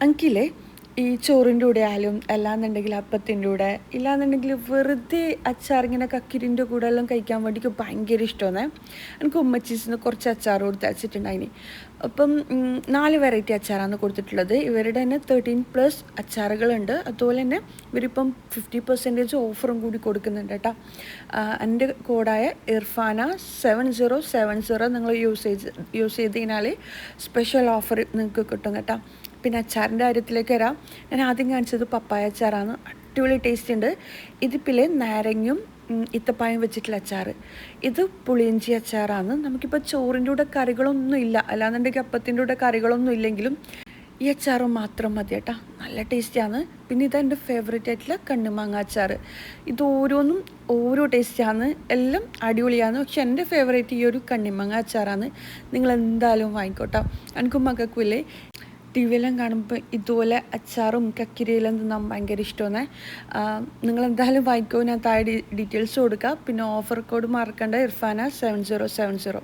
എനിക്കില്ലേ ഈ ചോറിൻ്റെ കൂടെ ആയാലും അല്ലാന്നുണ്ടെങ്കിൽ അപ്പത്തിൻ്റെ കൂടെ ഇല്ലാന്നുണ്ടെങ്കിൽ വെറുതെ അച്ചാറിങ്ങനെ കക്കിരിൻ്റെ കൂടെ എല്ലാം കഴിക്കാൻ വേണ്ടിക്ക് ഭയങ്കര ഇഷ്ടമാണ്. എനിക്ക് ഉമ്മച്ചീസിന് കുറച്ച് അച്ചാർ കൊടുത്ത് അയച്ചിട്ടുണ്ടായിന്. അപ്പം 4 വെറൈറ്റി അച്ചാറാണ് കൊടുത്തിട്ടുള്ളത്. ഇവരുടെ തന്നെ 13+ അച്ചാറുകളുണ്ട്. അതുപോലെ തന്നെ ഇവരിപ്പം 50% ഓഫറും കൂടി കൊടുക്കുന്നുണ്ട് കേട്ടോ. എൻ്റെ കോഡായ ഇർഫാന 7070 നിങ്ങൾ യൂസ് ചെയ്ത് കഴിഞ്ഞാൽ സ്പെഷ്യൽ ഓഫർ നിങ്ങൾക്ക് കിട്ടും കേട്ടോ. പിന്നെ അച്ചാറിൻ്റെ കാര്യത്തിലേക്ക് വരാം. ഞാൻ ആദ്യം കാണിച്ചത് പപ്പായ അച്ചാറാണ്. അടിപൊളി ടേസ്റ്റ് ഉണ്ട്. ഇതിപ്പിലെ നാരങ്ങയും ഇത്തപ്പായം വെച്ചിട്ടുള്ള അച്ചാർ. ഇത് പുളിയിഞ്ചി അച്ചാറാണ്. നമുക്കിപ്പോൾ ചോറിൻ്റെ കൂടെ കറികളൊന്നും ഇല്ല, അല്ലാന്നുണ്ടെങ്കിൽ അപ്പത്തിൻ്റെ കൂടെ കറികളൊന്നും ഇല്ലെങ്കിലും ഈ അച്ചാറ് മാത്രം മതി കേട്ടോ. നല്ല ടേസ്റ്റിയാണ്. പിന്നെ ഇതെൻ്റെ ഫേവറേറ്റ് ആയിട്ടുള്ള കണ്ണുമാങ്ങ അച്ചാർ. ഇത് ഓരോന്നും ഓരോ ടേസ്റ്റാണ്, എല്ലാം അടിപൊളിയാണ്. പക്ഷെ എൻ്റെ ഫേവറേറ്റ് ഈ ഒരു കണ്ണിമാങ്ങ അച്ചാറാണ്. നിങ്ങൾ എന്തായാലും വാങ്ങിക്കോട്ടോ. എനിക്കും മക്കൾക്കുമില്ലേ ടിവിയെല്ലാം കാണുമ്പോൾ ഇതുപോലെ അച്ചാറും കക്കിരിയെല്ലാം തിന്നാൻ ഭയങ്കര ഇഷ്ടമാണ്. നിങ്ങളെന്തായാലും വാങ്ങിക്കോ. ഞാൻ താഴെ ഡീറ്റെയിൽസ് കൊടുക്കുക. പിന്നെ ഓഫർ കോഡ് മറക്കണ്ട, ഇർഫാന 7070.